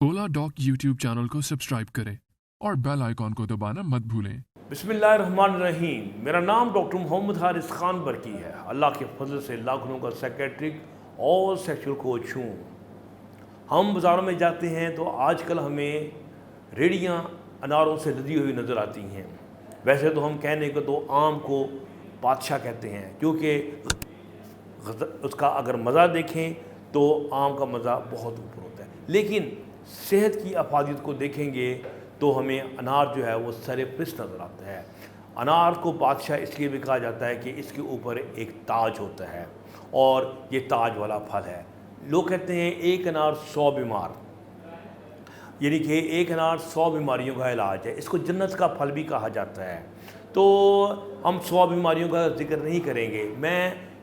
ओला dock YouTube channel को subscribe करें और बेल आइकॉन को दबाना मत भूलें। बिस्मिल्लाहिर्रहमानिर्रहीम। मेरा नाम डॉक्टर मोहम्मद हारिस खान बरकी है। अल्लाह के फजल से लाखों का साइकेट्रिक और सेक्सुअल कोच हूँ। हम बाज़ारों में जाते हैं तो आजकल हमें रेड़ियाँ अनारों से लदी हुई नज़र आती हैं। वैसे तो हम कहने को तो आम को बादशाह कहते हैं, क्योंकि उसका अगर मज़ा देखें तो आम का मज़ा बहुत ऊपर होता है, लेकिन सेहत की अफादियत को देखेंगे तो हमें अनार जो है वो सरफहरिस्त नज़र आता है। अनार को बादशाह इसलिए भी कहा जाता है कि इसके ऊपर एक ताज होता है और ये ताज वाला फल है। लोग कहते हैं एक अनार 100 बीमार, यानी कि एक अनार 100 बीमारियों का इलाज है। इसको जन्नत का फल भी कहा जाता है। तो हम 100 बीमारियों का जिक्र नहीं करेंगे, मैं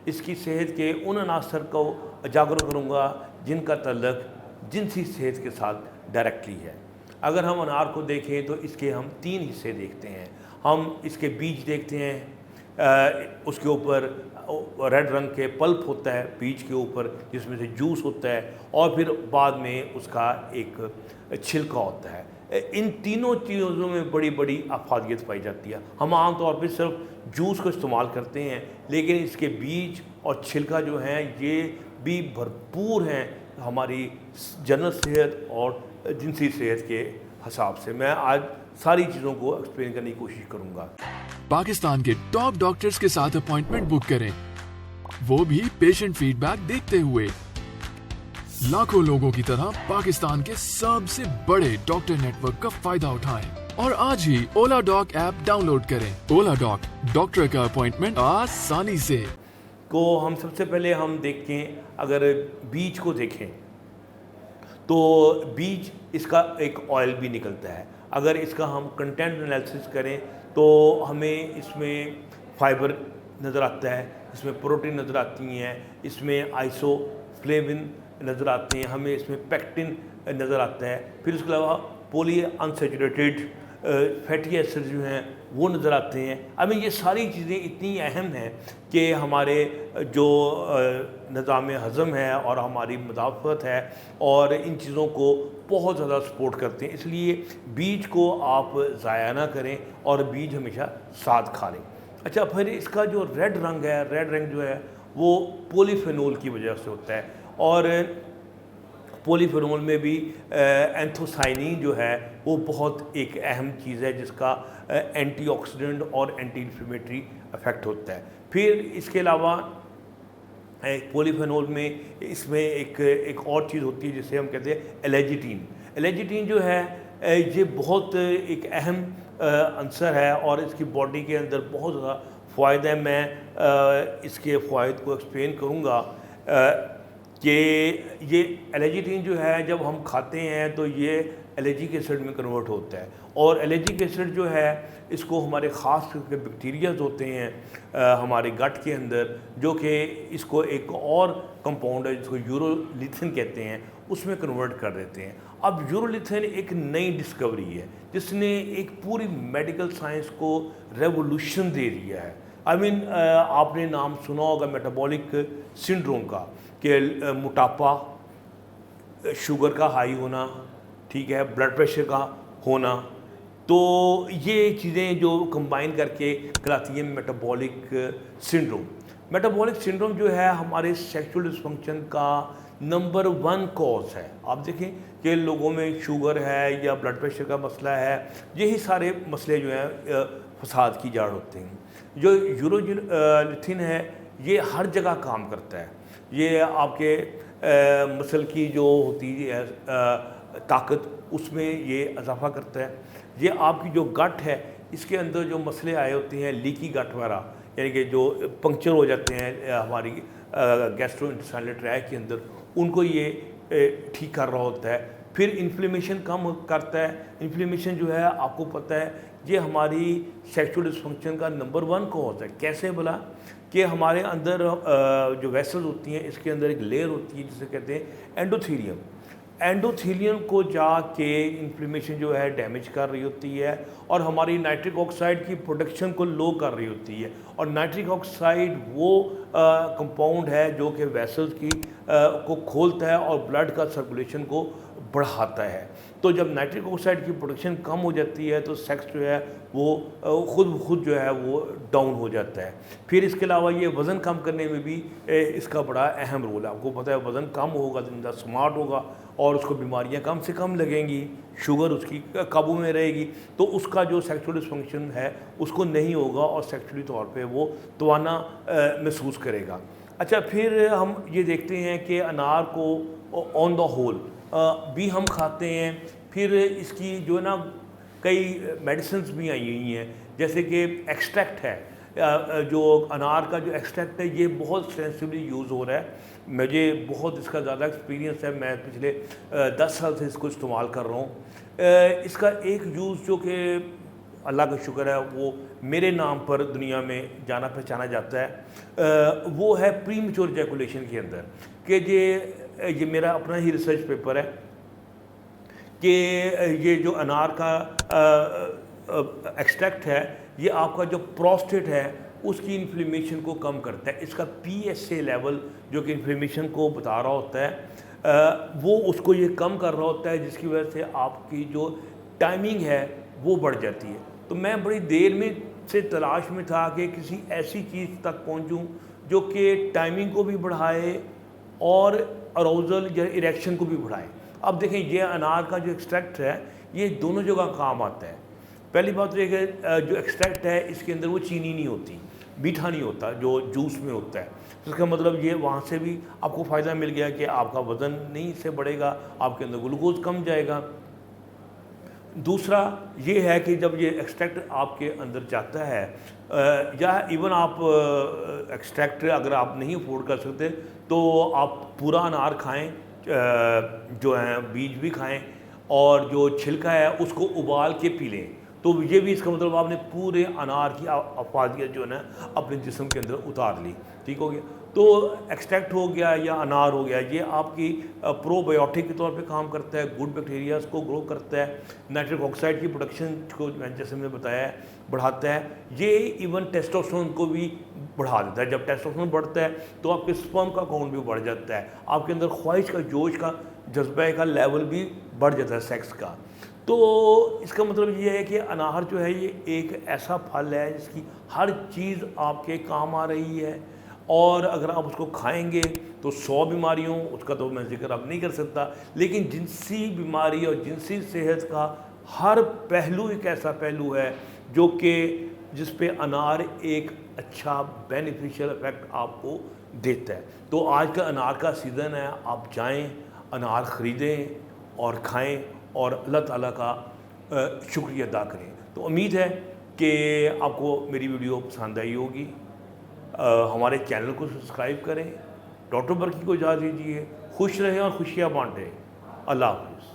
इसकी सेहत के उन अनासर को उजागर करूँगा जिनका तल्लक जिनसी सेहत के साथ डायरेक्टली है। अगर हम अनार को देखें तो इसके हम 3 हिस्से देखते हैं। हम इसके बीज देखते हैं, उसके ऊपर रेड रंग के पल्प होता है बीज के ऊपर, जिसमें से जूस होता है, और फिर बाद में उसका एक छिलका होता है। इन तीनों चीज़ों में बड़ी बड़ी अफादियत पाई जाती है। हम आमतौर पर सिर्फ जूस को इस्तेमाल करते हैं, लेकिन इसके बीज और छिलका जो हैं ये भी भरपूर हैं हमारी जनरल सेहत और जिनसी सेहत के हिसाब से। मैं आज सारी चीज़ों को एक्सप्लेन करने की कोशिश करूँगा। पाकिस्तान के टॉप डॉक्टर्स के साथ अपॉइंटमेंट बुक करें, वो भी पेशेंट फीडबैक देखते हुए। लाखों लोगों की तरह पाकिस्तान के सबसे बड़े डॉक्टर नेटवर्क का फायदा उठाएं और आज ही ओला डॉक ऐप डाउनलोड करें। ओला डॉक, डॉक्टर का अपॉइंटमेंट आसानी से। को हम सबसे पहले हम देखें, अगर बीज को देखें तो बीज इसका एक ऑयल भी निकलता है। अगर इसका हम कंटेंट एनालिसिस करें तो हमें इसमें फाइबर नज़र आता है, इसमें प्रोटीन नज़र आती हैं, इसमें आइसोफ्लेविन नज़र आते हैं, हमें इसमें पेक्टिन नज़र आता है, फिर उसके अलावा पॉली अनसैचुरेटेड फैटी एसिड जो हैं वो नज़र आते हैं। अब ये सारी चीज़ें इतनी अहम हैं कि हमारे जो निज़ाम हज़म है और हमारी मुदाफ़त है और इन चीज़ों को बहुत ज़्यादा सपोर्ट करते हैं। इसलिए बीज को आप ज़ाया ना करें और बीज हमेशा साथ खा लें। अच्छा, फिर इसका जो रेड रंग है, रेड रंग जो है वो पॉलीफेनोल की वजह से होता है, और पॉलीफेनोल में भी एंथोसाइनिन जो है वो बहुत एक अहम चीज़ है जिसका एंटीऑक्सीडेंट और एंटी इन्फ्लेमेटरी इफेक्ट होता है। फिर इसके अलावा पॉलीफेनोल में इसमें एक और चीज़ होती है जिसे हम कहते हैं एलेजिटिन। एलेजिटिन जो है ये बहुत एक अहम अंसर है और इसकी बॉडी के अंदर बहुत ज़्यादा फ़ायदा है। मैं इसके फ़ायद को एक्सप्लेन करूँगा कि ये एलेजिटिन जो है जब हम खाते हैं तो ये एलर्जिक एसिड में कन्वर्ट होता है, और एलर्जिक एसिड जो है इसको हमारे ख़ास करके बैक्टीरियाज होते हैं हमारे गट के अंदर, जो कि इसको एक और कंपाउंड है जिसको यूरोलिथिन कहते हैं, उसमें कन्वर्ट कर देते हैं। अब यूरोलिथिन एक नई डिस्कवरी है जिसने एक पूरी मेडिकल साइंस को रेवोल्यूशन दे दिया है। आपने नाम सुना होगा मेटाबॉलिक सिंड्रोम का, कि मोटापा, शुगर का हाई होना, ठीक है, ब्लड प्रेशर का होना, तो ये चीज़ें जो कंबाइन करके कहलाती हैं मेटाबॉलिक सिंड्रोम। मेटाबॉलिक सिंड्रोम जो है हमारे सेक्सुअल डिसफंक्शन का नंबर 1 कॉज है। आप देखें कि लोगों में शुगर है या ब्लड प्रेशर का मसला है, यही सारे मसले जो हैं फसाद की जड़ होते हैं। जो यूरोलिथिन है ये हर जगह काम करता है। ये आपके मसल की जो होती है ताकत, उसमें ये इजाफा करता है। ये आपकी जो गट है इसके अंदर जो मसले आए होते हैं, लीकी गट वगैरह, यानी कि जो पंक्चर हो जाते हैं हमारी गैस्ट्रोइंटेस्टाइनल ट्रैक्ट के अंदर, उनको ये ठीक कर रहा होता है। फिर इन्फ्लेमेशन कम करता है। इन्फ्लेमेशन जो है आपको पता है ये हमारी सेक्सुअल डिसफंक्शन का नंबर 1 कॉज है। कैसे बोला कि हमारे अंदर जो वेसल्स होती हैं इसके अंदर एक लेयर होती है जिसे कहते हैं एंडोथेलियम। एंडोथेलियम को जाके इन्फ्लेमेशन जो है डैमेज कर रही होती है और हमारी नाइट्रिक ऑक्साइड की प्रोडक्शन को लो कर रही होती है। और नाइट्रिक ऑक्साइड वो कंपाउंड है जो कि वेसल्स की को खोलता है और ब्लड का सर्कुलेशन को बढ़ाता है। तो जब नाइट्रिक ऑक्साइड की प्रोडक्शन कम हो जाती है तो सेक्स जो है वो खुद ब खुद जो है वो डाउन हो जाता है। फिर इसके अलावा ये वज़न कम करने में भी इसका बड़ा अहम रोल है। आपको पता है वज़न कम होगा तो बंदा स्मार्ट होगा और उसको बीमारियां कम से कम लगेंगी, शुगर उसकी काबू में रहेगी, तो उसका जो सेक्सुअल डिसफंक्शन है उसको नहीं होगा और सेक्सुअली तौर पे वो तवाना महसूस करेगा। अच्छा, फिर हम ये देखते हैं कि अनार को ऑन द होल भी हम खाते हैं। फिर इसकी जो है ना कई मेडिसिन्स भी आई हुई हैं, जैसे कि एक्सट्रैक्ट है, जो अनार का जो एक्सट्रैक्ट है ये बहुत एक्सटेंसिवली यूज़ हो रहा है। मुझे बहुत इसका ज़्यादा एक्सपीरियंस है, मैं पिछले 10 साल से इसको इस्तेमाल कर रहा हूँ। इसका एक यूज़ जो कि अल्लाह का शुक्र है वो मेरे नाम पर दुनिया में जाना पहचाना जाता है, वो है प्रीमेच्योर इजैकुलेशन के अंदर। कि ये मेरा अपना ही रिसर्च पेपर है कि ये जो अनार का एक्सट्रैक्ट है ये आपका जो प्रोस्टेट है उसकी इन्फ्लेमेशन को कम करता है। इसका PSA लेवल जो कि इन्फ्लेमेशन को बता रहा होता है वो उसको ये कम कर रहा होता है, जिसकी वजह से आपकी जो टाइमिंग है वो बढ़ जाती है। तो मैं बड़ी देर में से तलाश में था कि किसी ऐसी चीज़ तक पहुंचूं जो कि टाइमिंग को भी बढ़ाए और अराउजल या इरेक्शन को भी बढ़ाए। अब देखें ये अनार का जो एक्सट्रैक्ट है ये दोनों जगह काम आता है। पहली बात तो ये कि जो एक्सट्रैक्ट है इसके अंदर वो चीनी नहीं होती, मीठा नहीं होता जो जूस में होता है। तो इसका मतलब ये वहाँ से भी आपको फ़ायदा मिल गया कि आपका वज़न नहीं से बढ़ेगा, आपके अंदर ग्लूकोज कम जाएगा। दूसरा ये है कि जब ये एक्सट्रैक्ट आपके अंदर जाता है या इवन आप एक्सट्रैक्ट अगर आप नहीं अफोर्ड कर सकते तो आप पूरा अनार खाएं, जो है बीज भी खाएं और जो छिलका है उसको उबाल के पी लें। तो ये भी इसका मतलब आपने पूरे अनार की अफादियत जो है ना अपने जिस्म के अंदर उतार ली। ठीक हो गया। तो एक्सट्रैक्ट हो गया या अनार हो गया, ये आपकी प्रोबायोटिक के तौर पे काम करता है, गुड बैक्टीरियाज को ग्रो करता है, नाइट्रिक ऑक्साइड की प्रोडक्शन को जैसे मैंने बताया है बढ़ाता है। ये इवन टेस्टोस्टेरोन को भी बढ़ा देता है। जब टेस्टोस्टेरोन बढ़ता है तो आपके स्पर्म का काउंट भी बढ़ जाता है, आपके अंदर ख्वाहिश का, जोश का, जज्बे का लेवल भी बढ़ जाता है सेक्स का। तो इसका मतलब ये है कि अनार जो है ये एक ऐसा फल है जिसकी हर चीज़ आपके काम आ रही है और अगर आप उसको खाएंगे तो 100 बीमारियों, उसका तो मैं जिक्र अब नहीं कर सकता, लेकिन जिनसी बीमारी और जिनसी सेहत का हर पहलू एक ऐसा पहलू है जो कि जिस पे अनार एक अच्छा बेनिफिशियल इफेक्ट आपको देता है। तो आज का अनार का सीज़न है, आप जाएं अनार ख़रीदें और खाएं और अल्लाह ताला का शुक्रिया अदा करें। तो उम्मीद है कि आपको मेरी वीडियो पसंद आई होगी। हमारे चैनल को सब्सक्राइब करें। डॉक्टर बरकी को इजाज़त दीजिए। खुश रहें और खुशियाँ बांटें। अल्लाह हाफ़िज़।